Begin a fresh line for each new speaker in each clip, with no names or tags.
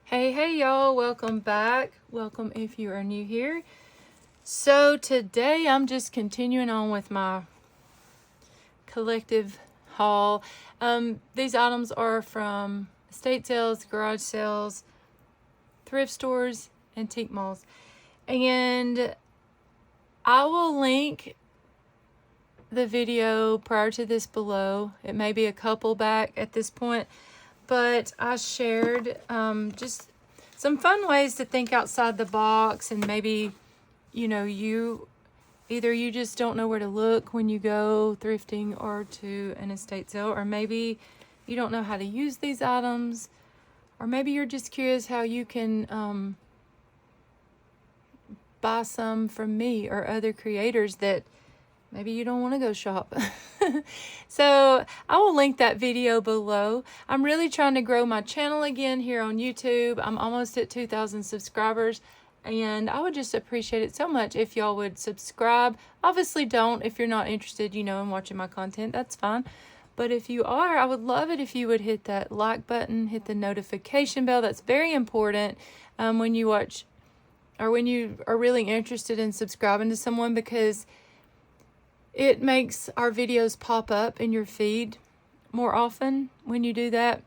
Hey y'all, welcome back. Welcome if you are new here. So today I'm just continuing on with my collective haul. These items are from estate sales, garage sales, thrift stores, antique malls. And I will link the video prior to this below. It may be a couple back at this point. But I shared just some fun ways to think outside the box, and maybe, you just don't know where to look when you go thrifting or to an estate sale, or maybe you don't know how to use these items, or maybe you're just curious how you can buy some from me or other creators that maybe you don't want to go shop. So I will link that video below. I'm really trying to grow my channel again here on YouTube. I'm almost at 2,000 subscribers, and I would just appreciate it so much if y'all would subscribe. Obviously don't if you're not interested, in watching my content. That's fine. But if you are, I would love it if you would hit that like button, hit the notification bell. That's very important when you watch or when you are really interested in subscribing to someone, because it makes our videos pop up in your feed more often when you do that.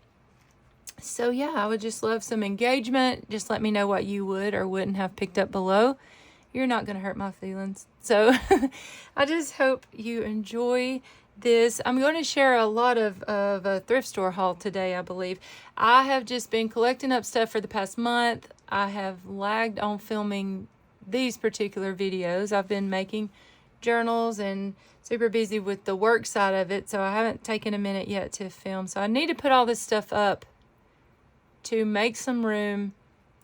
So yeah, I would just love some engagement. Just let me know what you would or wouldn't have picked up below. You're not going to hurt my feelings. So I just hope you enjoy this. I'm going to share a lot of a thrift store haul today, I believe. I have just been collecting up stuff for the past month. I have lagged on filming these particular videos. I've been making journals and super busy with the work side of it, so I haven't taken a minute yet to film. So I need to put all this stuff up to make some room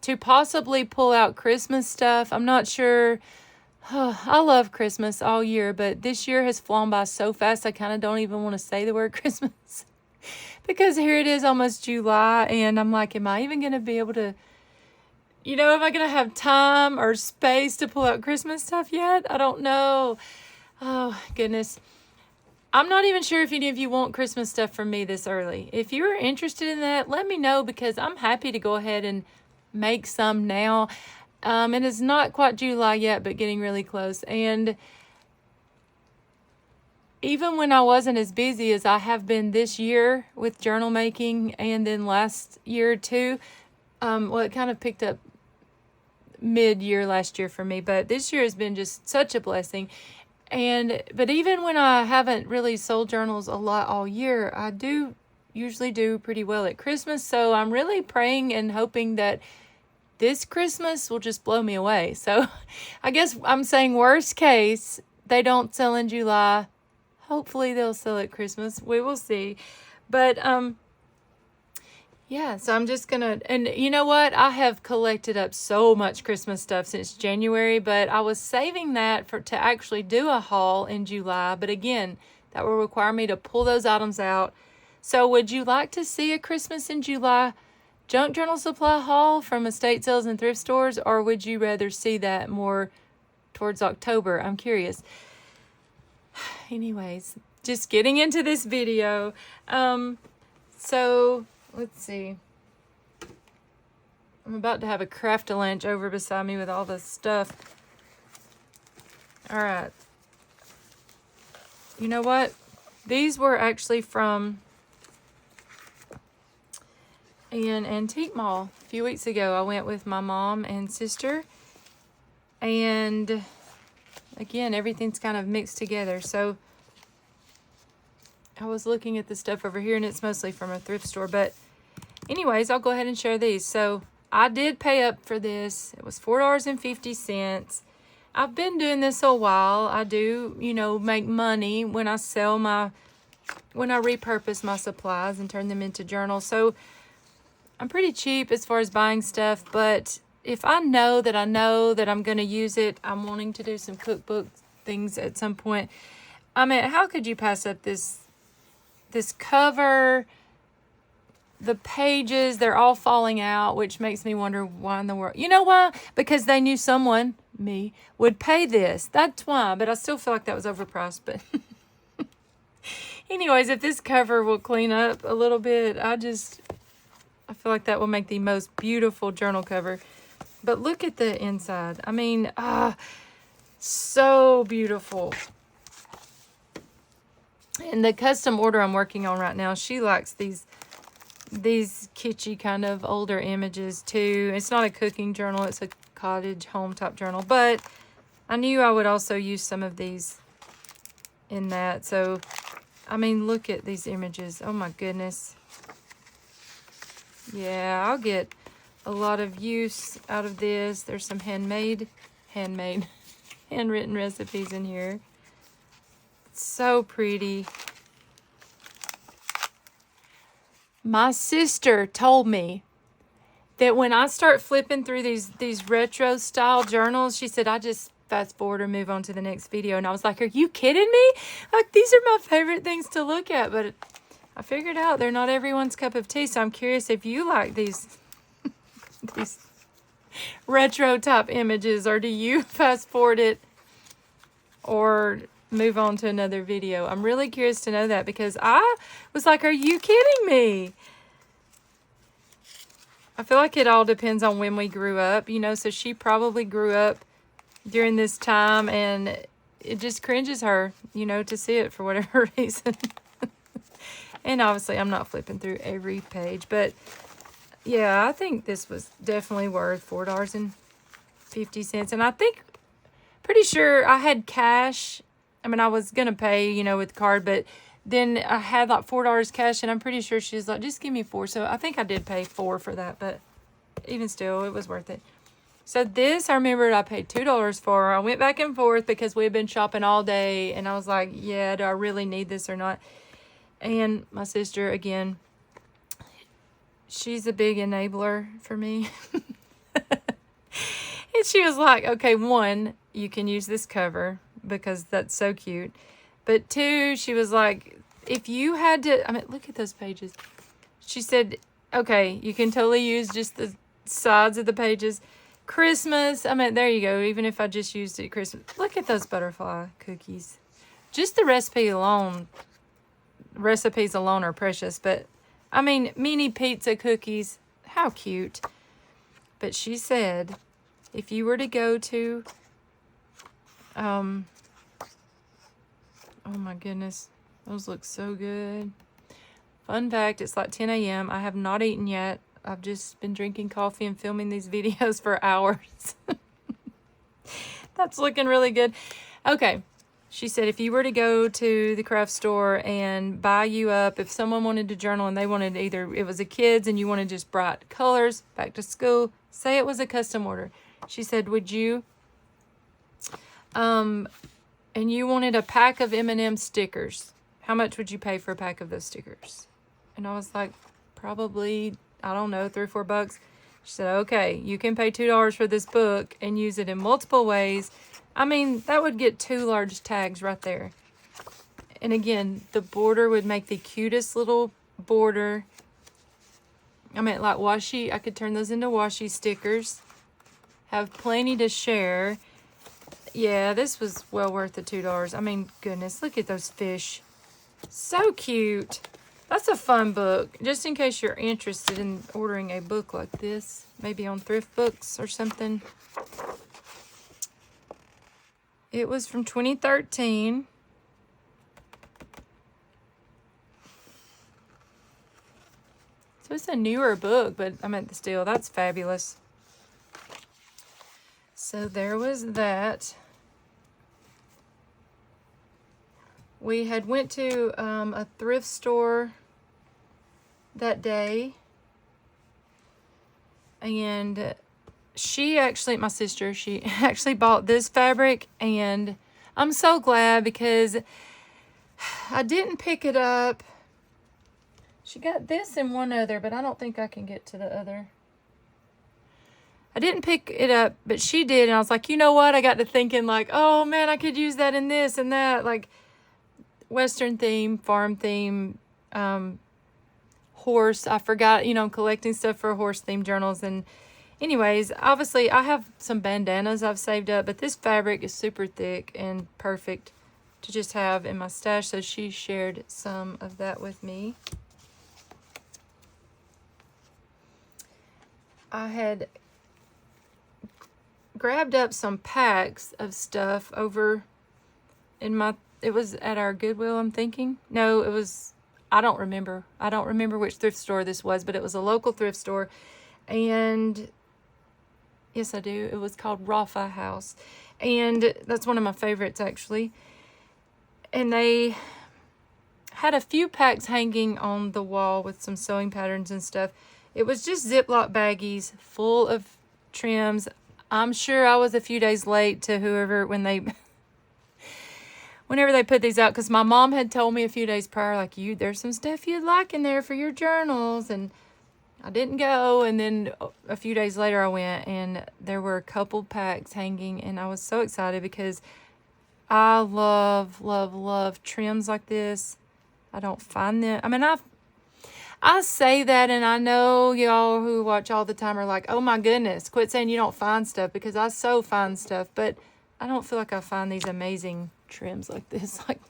to possibly pull out Christmas stuff. I'm not sure. I love Christmas all year, but this year has flown by so fast I kind of don't even want to say the word Christmas because here it is almost July, and I'm like, am I even going to be able to, am I going to have time or space to pull out Christmas stuff yet? I don't know. Oh, goodness. I'm not even sure if any of you want Christmas stuff from me this early. If you're interested in that, let me know, because I'm happy to go ahead and make some now. It is not quite July yet, but getting really close. And even when I wasn't as busy as I have been this year with journal making, and then last year too, it kind of picked up mid-year last year for me, but this year has been just such a blessing. But even when I haven't really sold journals a lot all year, I do usually do pretty well at Christmas. So I'm really praying and hoping that this Christmas will just blow me away. So I guess I'm saying worst case, they don't sell in July. Hopefully they'll sell at Christmas. We will see. But yeah, so I'm just gonna, and you know what? I have collected up so much Christmas stuff since January, but I was saving that to actually do a haul in July. But again, that will require me to pull those items out. So would you like to see a Christmas in July junk journal supply haul from estate sales and thrift stores, or would you rather see that more towards October? I'm curious. Anyways, just getting into this video. So let's see. I'm about to have a craft-a-lunch over beside me with all this stuff. All right. You know what? These were actually from an antique mall a few weeks ago. I went with my mom and sister. And again, everything's kind of mixed together. So I was looking at the stuff over here, and it's mostly from a thrift store. But anyways, I'll go ahead and share these. So I did pay up for this. It was $4.50. I've been doing this a while. I do, make money when I when I repurpose my supplies and turn them into journals. So I'm pretty cheap as far as buying stuff. But if I know that I'm going to use it, I'm wanting to do some cookbook things at some point. I mean, how could you pass up this cover? The pages, they're all falling out, which makes me wonder why in the world. You know why? Because they knew someone, me, would pay this. That's why. But I still feel like that was overpriced. But anyways, if this cover will clean up a little bit, I feel like that will make the most beautiful journal cover. But look at the inside. I mean, so beautiful. And the custom order I'm working on right now, she likes these kitschy kind of older images too. It's not a cooking journal, it's a cottage home type journal. But I knew I would also use some of these in that. So, I mean, look at these images. Oh my goodness. Yeah, I'll get a lot of use out of this. There's some handwritten recipes in here. It's so pretty. My sister told me that when I start flipping through these retro style journals, she said, I just fast forward or move on to the next video. And I was like, are you kidding me? Like, these are my favorite things to look at. But I figured out they're not everyone's cup of tea. So I'm curious if you like these retro type images, or do you fast forward it or move on to another video? I'm really curious to know that, because I was like, are you kidding me? I feel like it all depends on when we grew up, you know, so she probably grew up during this time, and it just cringes her, you know, to see it for whatever reason. And obviously I'm not flipping through every page, but yeah, I think this was definitely worth $4.50. And I think, pretty sure I had cash. I mean, I was going to pay, you know, with card, but then I had like $4 cash, and I'm pretty sure she's like, just give me $4. So I think I did pay $4 for that, but even still, it was worth it. So this, I remembered I paid $2 for. I went back and forth because we had been shopping all day, and I was like, yeah, do I really need this or not? And my sister, again, she's a big enabler for me. And she was like, okay, one, you can use this cover because that's so cute. But two, she was like, if you had to, I mean, look at those pages. She said, okay, you can totally use just the sides of the pages. Christmas, I mean, there you go. Even if I just used it at Christmas. Look at those butterfly cookies. Just the recipes alone are precious. But, I mean, mini pizza cookies, how cute. But she said, if you were to go to, oh my goodness, those look so good. Fun fact, it's like 10 a.m. I have not eaten yet. I've just been drinking coffee and filming these videos for hours. That's looking really good. Okay, she said if you were to go to the craft store and buy you up, if someone wanted to journal and they wanted either, it was a kid's and you wanted just bright colors, back to school, say it was a custom order. She said, would you, and you wanted a pack of M&M stickers, how much would you pay for a pack of those stickers? And I was like, probably, I don't know, $3 or $4. She said, okay, you can pay $2 for this book and use it in multiple ways. I mean, that would get 2 large tags right there. And again, the border would make the cutest little border. I mean, like washi, I could turn those into washi stickers. Have plenty to share. Yeah, this was well worth the $2. I mean, goodness, look at those fish. So cute. That's a fun book. Just in case you're interested in ordering a book like this, maybe on Thrift Books or something. It was from 2013. So it's a newer book, but I mean, still, that's fabulous. So there was that. We had went to a thrift store that day, and she actually, my sister, she actually bought this fabric, and I'm so glad because I didn't pick it up. She got this and one other, but I don't think I can get to the other. I didn't pick it up, but she did, and I was like, you know what? I got to thinking like, oh man, I could use that in this and that, like Western theme, farm theme, horse. I forgot, you know, collecting stuff for horse themed journals. And anyways, obviously I have some bandanas I've saved up, but this fabric is super thick and perfect to just have in my stash. So she shared some of that with me. I had grabbed up some packs of stuff over in my, it was at our Goodwill, I'm thinking. No, it was, I don't remember. I don't remember which thrift store this was, but it was a local thrift store. And yes, I do. It was called Rafa House. And that's one of my favorites, actually. And they had a few packs hanging on the wall with some sewing patterns and stuff. It was just Ziploc baggies full of trims. I'm sure I was a few days late to whoever whenever they put these out, because my mom had told me a few days prior, like, there's some stuff you'd like in there for your journals, and I didn't go. And then a few days later I went, and there were a couple packs hanging, and I was so excited because I love, love, love trims like this. I don't find them. I mean, I say that, and I know y'all who watch all the time are like, oh my goodness, quit saying you don't find stuff, because I so find stuff, but I don't feel like I find these amazing trims like this. Like,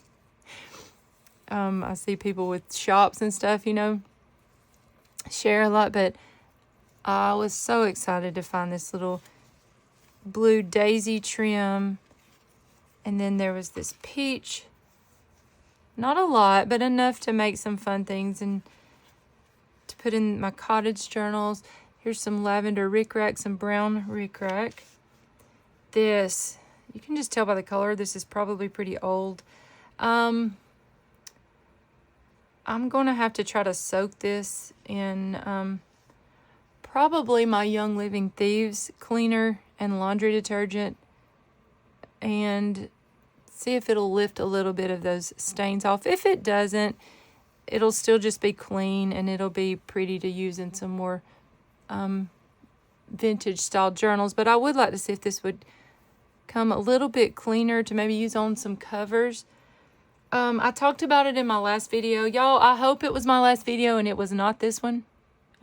I see people with shops and stuff, you know, share a lot, but I was so excited to find this little blue daisy trim. And then there was this peach. Not a lot, but enough to make some fun things and to put in my cottage journals. Here's some lavender rickrack, some brown rickrack. This, you can just tell by the color, this is probably pretty old. I'm going to have to try to soak this in probably my Young Living Thieves cleaner and laundry detergent, and see if it'll lift a little bit of those stains off. If it doesn't, it'll still just be clean, and it'll be pretty to use in some more vintage style journals. But I would like to see if this would come a little bit cleaner to maybe use on some covers. I talked about it in my last video. Y'all, I hope it was my last video and it was not this one.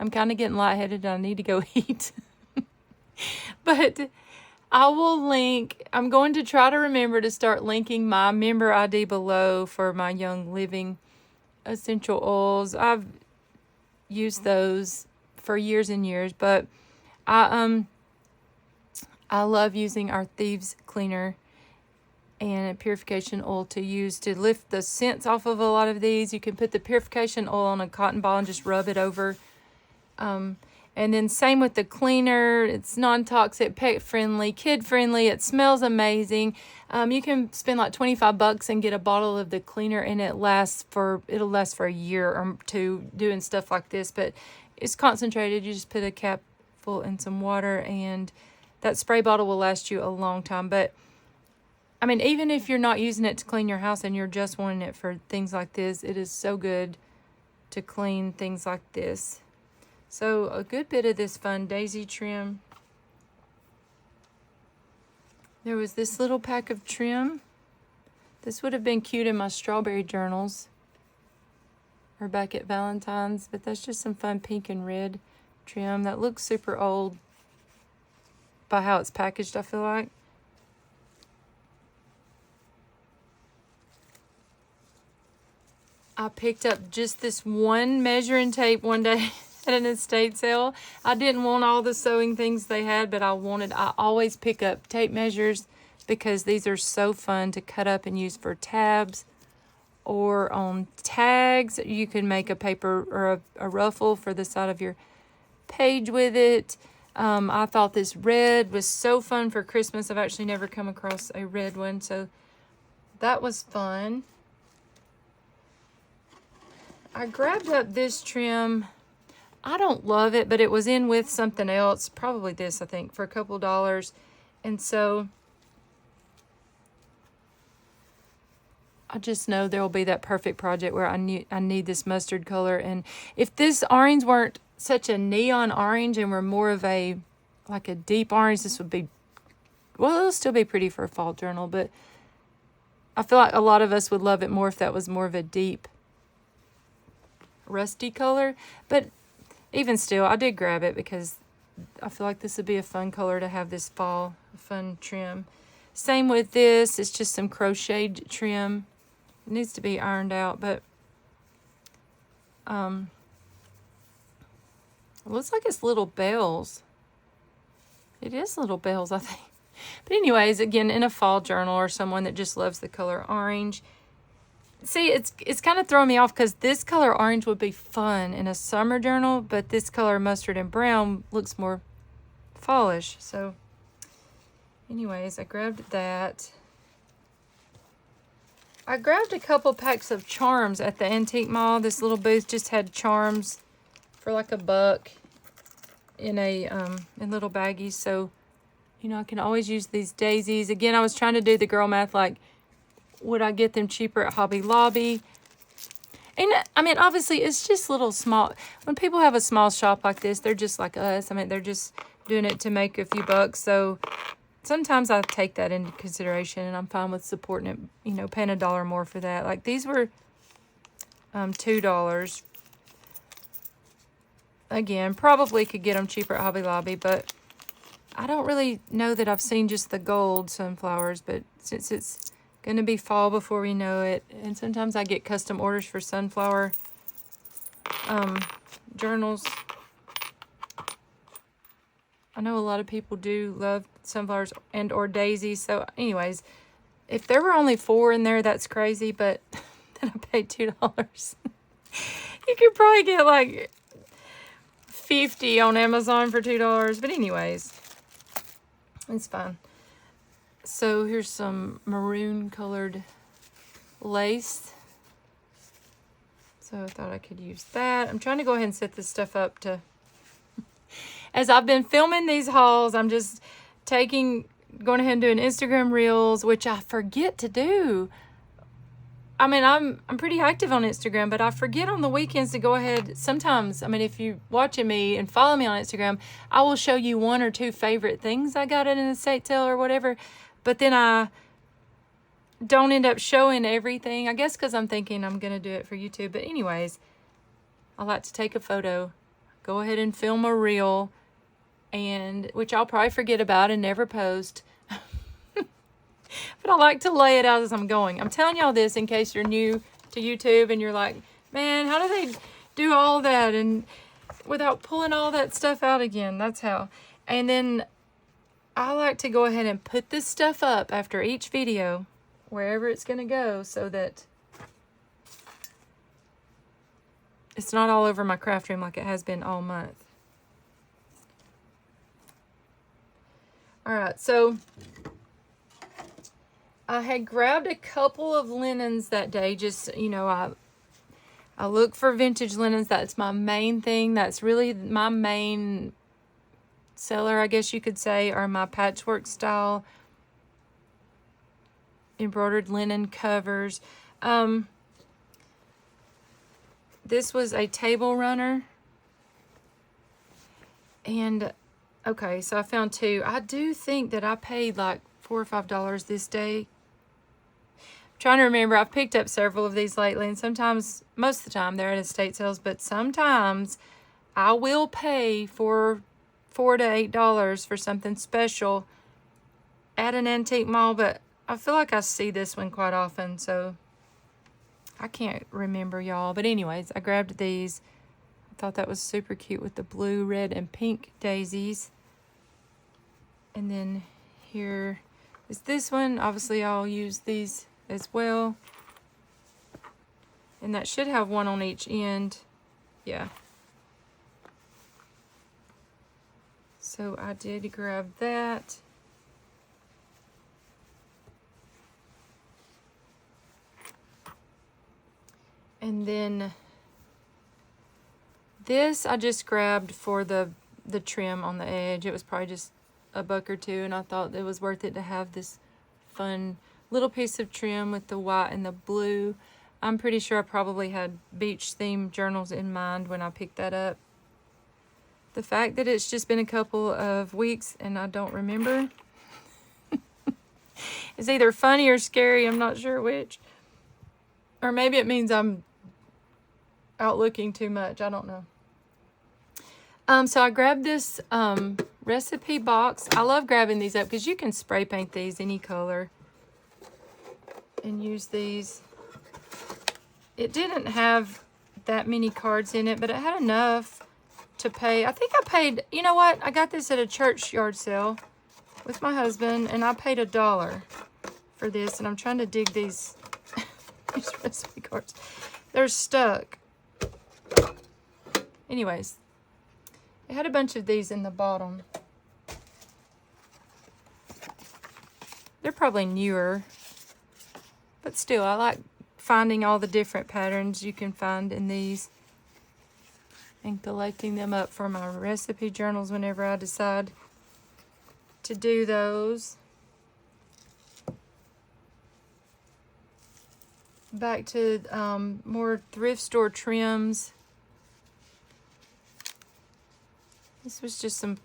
I'm kind of getting lightheaded and I need to go eat. But I will link, I'm going to try to remember to start linking my member ID below for my Young Living essential oils. I've used those for years and years, but I love using our Thieves cleaner and a purification oil to use to lift the scents off of a lot of these. You can put the purification oil on a cotton ball and just rub it over. And then same with the cleaner. It's non-toxic, pet-friendly, kid-friendly. It smells amazing. You can spend like $25 and get a bottle of the cleaner, and it'll last for a year or two doing stuff like this. But it's concentrated. You just put a cap full in some water, and that spray bottle will last you a long time. But I mean, even if you're not using it to clean your house and you're just wanting it for things like this, it is so good to clean things like this. So a good bit of this fun daisy trim. There was this little pack of trim. This would have been cute in my strawberry journals or back at Valentine's, but that's just some fun pink and red trim. That looks super old by how it's packaged, I feel like. I picked up just this one measuring tape one day at an estate sale. I didn't want all the sewing things they had, but I always pick up tape measures because these are so fun to cut up and use for tabs or on tags. You can make a paper or a ruffle for the side of your page with it. I thought this red was so fun for Christmas. I've actually never come across a red one, so that was fun. I grabbed up this trim. I don't love it, but it was in with something else, probably this, I think, for a couple dollars. And so I just know there will be that perfect project where I need this mustard color. And if this orange weren't such a neon orange and were more of a, like a deep orange, this would be, well, it'll still be pretty for a fall journal, but I feel like a lot of us would love it more if that was more of a deep rusty color. But even still, I did grab it because I feel like this would be a fun color to have this fall, a fun trim. Same with this, it's just some crocheted trim. It needs to be ironed out, but it looks like it's little bells. It is little bells, I think. But anyways, again, in a fall journal or someone that just loves the color orange. See, it's kind of throwing me off because this color orange would be fun in a summer journal, but this color mustard and brown looks more fallish. So anyways, I grabbed that. I grabbed a couple packs of charms at the antique mall. This little booth just had charms for like $1 in little baggies. So, you know, I can always use these daisies. Again, I was trying to do the girl math, like, would I get them cheaper at Hobby Lobby? And I mean, obviously, it's just little small. When people have a small shop like this, they're just like us. I mean, they're just doing it to make a few bucks. So sometimes I take that into consideration, and I'm fine with supporting it, you know, paying $1 more for that. Like these were $2. Again, probably could get them cheaper at Hobby Lobby, but I don't really know that I've seen just the gold sunflowers. But since it's going to be fall before we know it, and sometimes I get custom orders for sunflower journals. I know a lot of people do love sunflowers and or daisies. So anyways, if there were only 4 in there, that's crazy, but then I paid $2. You could probably get like 50 on Amazon for $2. But anyways, it's fine. So here's some maroon colored lace. So I thought I could use that. I'm trying to go ahead and set this stuff up to... As I've been filming these hauls, I'm just going ahead and doing Instagram reels, which I forget to do. I mean, I'm pretty active on Instagram, but I forget on the weekends to go ahead. Sometimes, I mean, if you're watching me and follow me on Instagram, I will show you 1 or 2 favorite things I got at an estate sale or whatever. But then I don't end up showing everything. I guess because I'm thinking I'm going to do it for YouTube. But anyways, I like to take a photo, go ahead and film a reel, and which I'll probably forget about and never post. But I like to lay it out as I'm going. I'm telling y'all this in case you're new to YouTube and you're like, man, how do they do all that and without pulling all that stuff out again? That's how. And then I like to go ahead and put this stuff up after each video, wherever it's going to go, so that it's not all over my craft room like it has been all month. All right, so I had grabbed a couple of linens that day. Just, you know, I look for vintage linens. That's my main thing. That's really my main seller, I guess you could say, are my patchwork style embroidered linen covers. This was a table runner. And, okay, so I found 2. I do think that I paid like $4 or $5 this day. I'm trying to remember. I've picked up several of these lately, and sometimes, most of the time, they're at estate sales, but sometimes I will pay $4 to $8 for something special at an antique mall, but I feel like I see this one quite often, so I can't remember, y'all. But anyways, I grabbed these. I thought that was super cute with the blue, red, and pink daisies. And then here is this one. Obviously, I'll use these as well. And that should have 1 on each end. Yeah. So I did grab that. And then this I just grabbed for the trim on the edge. It was probably just $1 or $2, and I thought it was worth it to have this fun little piece of trim with the white and the blue. I'm pretty sure I probably had beach themed journals in mind when I picked that up. The fact that it's just been a couple of weeks and I don't remember is either funny or scary. I'm not sure which. Or maybe it means I'm out looking too much. I don't know. So I grabbed this recipe box. I love grabbing these up because you can spray paint these any color and use these. It didn't have that many cards in it, but it had enough to pay. I think I paid, you know what? I got this at a church yard sale with my husband, and I paid $1 for this. And I'm trying to dig these, these recipe cards. They're stuck. Anyways, it had a bunch of these in the bottom. They're probably newer, but still, I like finding all the different patterns you can find in these and collecting them up for my recipe journals whenever I decide to do those. Back to more thrift store trims. This was just some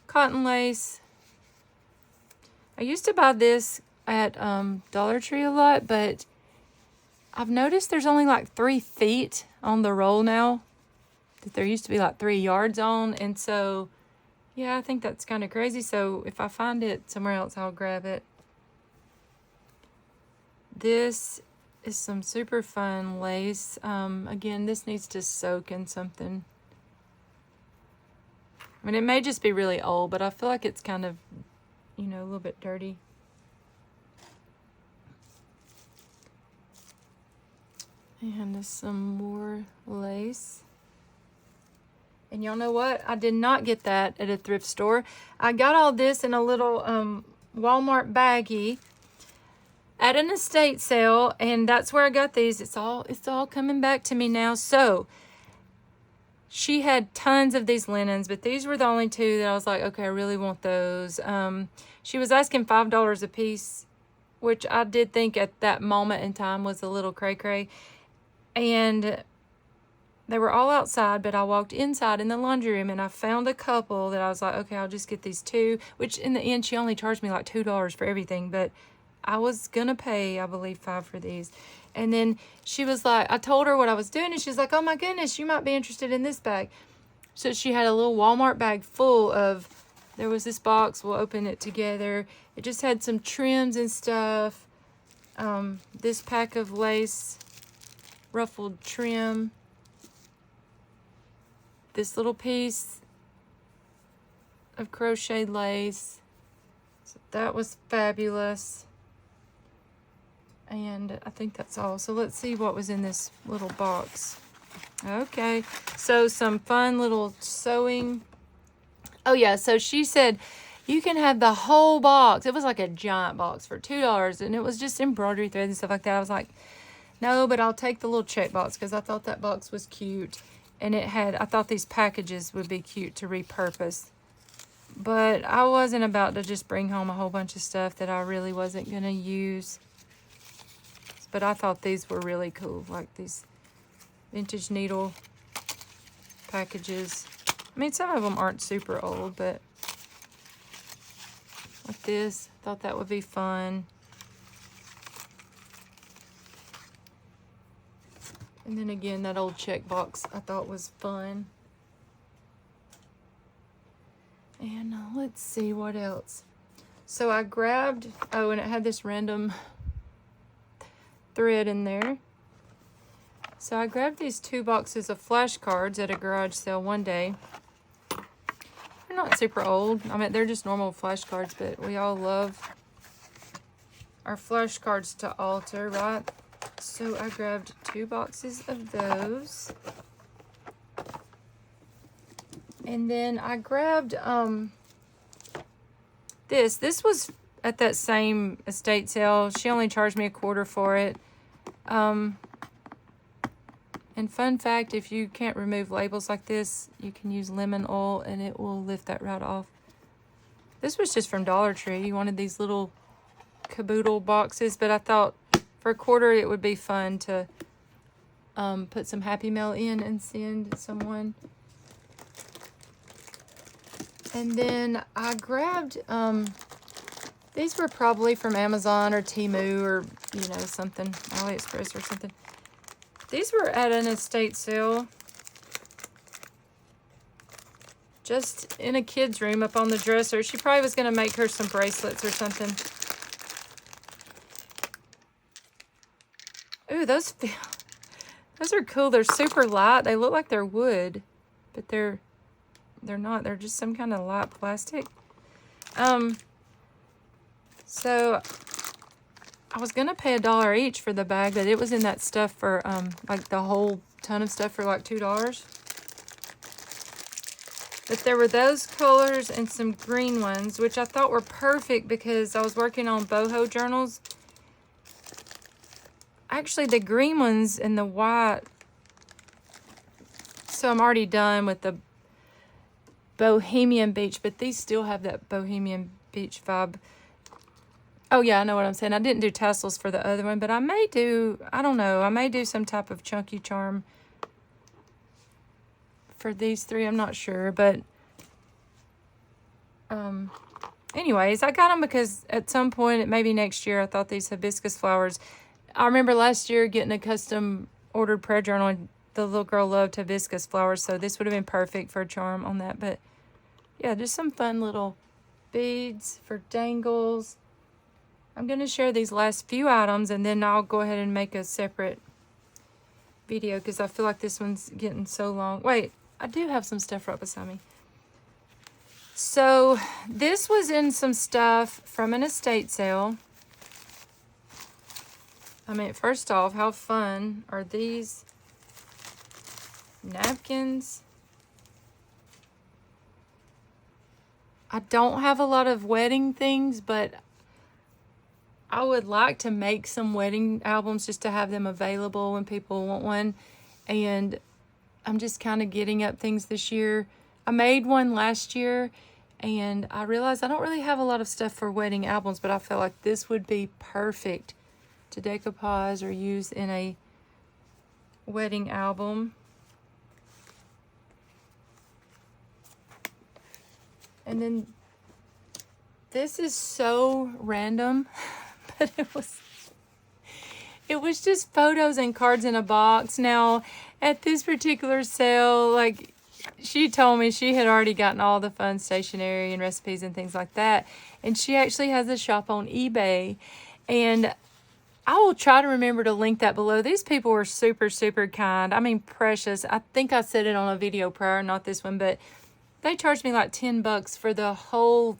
cotton lace. I used to buy this at Dollar Tree a lot, but I've noticed there's only like 3 feet on the roll now. That there used to be like 3 yards on. And so, yeah, I think that's kind of crazy. So if I find it somewhere else, I'll grab it. This is some super fun lace. Again, this needs to soak in something. I mean, it may just be really old, but I feel like it's kind of, you know, a little bit dirty. And there's some more lace. And y'all know what? I did not get that at a thrift store. I got all this in a little Walmart baggie at an estate sale, and that's where I got these. It's all coming back to me now. So she had tons of these linens, but these were the only 2 that I was like, okay, I really want those. She was asking $5 a piece, which I did think at that moment in time was a little cray-cray. And they were all outside, but I walked inside in the laundry room and I found a couple that I was like, okay, I'll just get these 2, which in the end, she only charged me like $2 for everything, but I was gonna pay, I believe, $5 for these. And then she was like, I told her what I was doing, and she's like, oh my goodness, you might be interested in this bag. So she had a little Walmart bag full of, there was this box, we'll open it together. It just had some trims and stuff. This pack of lace, ruffled trim. This little piece of crocheted lace. So that was fabulous. And I think that's all. So let's see what was in this little box. Okay, so some fun little sewing. Oh yeah, so she said you can have the whole box. It was like a giant box for $2, and it was just embroidery thread and stuff like that. I was like, no, but I'll take the little check box because I thought that box was cute. And it had, I thought these packages would be cute to repurpose. But I wasn't about to just bring home a whole bunch of stuff that I really wasn't going to use. But I thought these were really cool, like these vintage needle packages. I mean, some of them aren't super old, but like this, thought that would be fun. And then again, that old check box I thought was fun. And let's see what else. So I grabbed, oh, and it had this random thread in there. So I grabbed these 2 boxes of flashcards at a garage sale one day. They're not super old. I mean, they're just normal flashcards, but we all love our flashcards to alter, right? So I grabbed 2 boxes of those. And then I grabbed this. This was at that same estate sale. She only charged me $0.25 for it. And fun fact, if you can't remove labels like this, you can use lemon oil and it will lift that right off. This was just from Dollar Tree. One of these little caboodle boxes, but I thought for $0.25 it would be fun to put some Happy Mail in and send someone. And then I grabbed, these were probably from Amazon or Temu or, you know, something, AliExpress or something. These were at an estate sale. Just in a kid's room up on the dresser. She probably was going to make her some bracelets or something. Ooh, those are cool. They're super light. They look like they're wood, but they're they're not. They're just some kind of light plastic. So I was gonna pay $1 each for the bag, but it was in that stuff for like the whole ton of stuff for like $2. But there were those colors and some green ones, which I thought were perfect because I was working on boho journals. Actually, the green ones and the white. So I'm already done with the Bohemian Beach, but these still have that Bohemian Beach vibe. Oh yeah, I know what I'm saying. I didn't do tassels for the other one, but I may do, I don't know, I may do some type of chunky charm for these three. I'm not sure, but anyways, I got them because at some point, maybe next year, I thought these hibiscus flowers. I remember last year getting a custom ordered prayer journal, and the little girl loved hibiscus flowers, so this would have been perfect for a charm on that. But yeah, just some fun little beads for dangles. I'm going to share these last few items, and then I'll go ahead and make a separate video because I feel like this one's getting so long. Wait, I do have some stuff right beside me. So this was in some stuff from an estate sale. I mean, first off, how fun are these napkins? I don't have a lot of wedding things, but I would like to make some wedding albums just to have them available when people want one. And I'm just kind of getting up things this year. I made one last year, and I realized I don't really have a lot of stuff for wedding albums, but I felt like this would be perfect to decoupage or use in a wedding album. And then this is so random, but it was just photos and cards in a box. Now, at this particular sale, like, she told me she had already gotten all the fun stationery and recipes and things like that. And she actually has a shop on eBay. And I will try to remember to link that below. These people were super, super kind. I mean, precious. I think I said it on a video prior, not this one, but they charged me like $10 for the whole,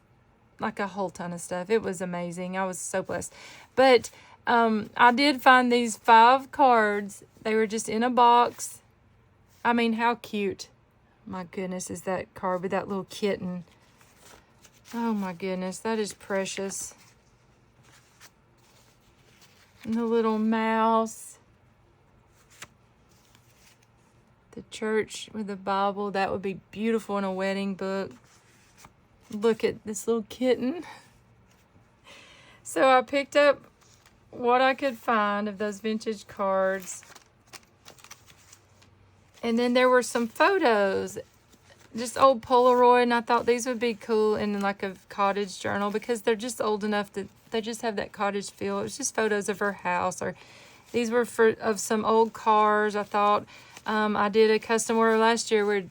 like a whole ton of stuff. It was amazing. I was so blessed. But I did find these 5 cards. They were just in a box. I mean, how cute. My goodness, is that card with that little kitten. Oh my goodness, that is precious. And the little mouse. The church with the Bible. That would be beautiful in a wedding book. Look at this little kitten. So I picked up what I could find of those vintage cards. And then there were some photos, just old Polaroid, and I thought these would be cool in like a cottage journal because they're just old enough that they just have that cottage feel. It was just photos of her house, or these were of some old cars. I thought I did a custom order last year where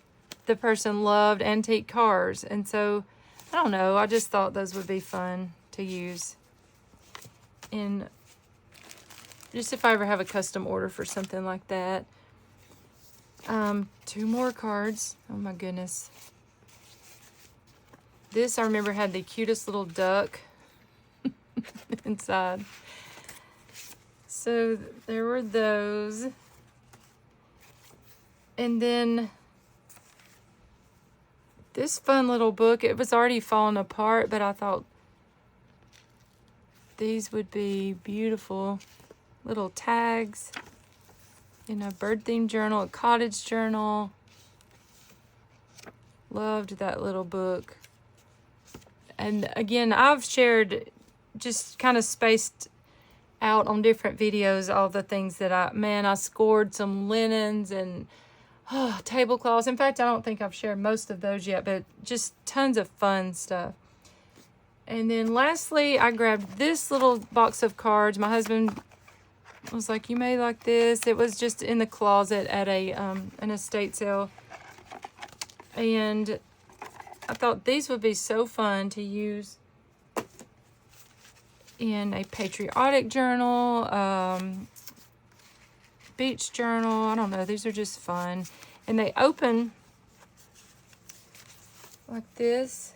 the person loved antique cars, and so I don't know. I just thought those would be fun to use in just if I ever have a custom order for something like that. 2 more cards. Oh my goodness. This I remember had the cutest little duck inside. So there were those. And then this fun little book, it was already falling apart, but I thought these would be beautiful little tags. In a bird-themed journal, a cottage journal. Loved that little book. And again, I've shared, just kind of spaced out on different videos, all the things that I scored some linens and tablecloths. In fact, I don't think I've shared most of those yet, but just tons of fun stuff. And then lastly, I grabbed this little box of cards. My husband was like, you may like this. It was just in the closet at an estate sale. And I thought these would be so fun to use in a patriotic journal, beach journal. I don't know. These are just fun. And they open like this.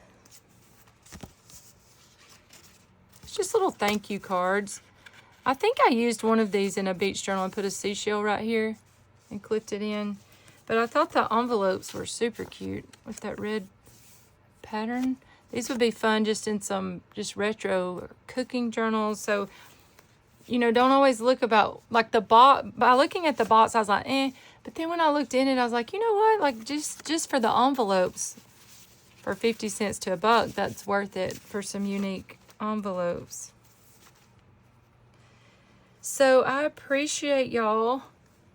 It's just little thank you cards. I think I used one of these in a beach journal and put a seashell right here and clipped it in. But I thought the envelopes were super cute with that red pattern. These would be fun just in some just retro cooking journals. So, you know, don't always look about like the box. By looking at the box, I was like, eh. But then when I looked in it, I was like, you know what? Like just for the envelopes, for 50 cents to $1, that's worth it for some unique envelopes. So I appreciate y'all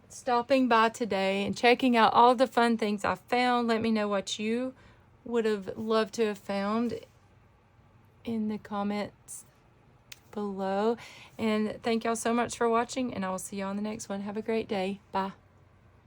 stopping by today and checking out all the fun things I found. Let me know what you would have loved to have found in the comments below. And thank y'all so much for watching, and I will see y'all on the next one. Have a great day. Bye.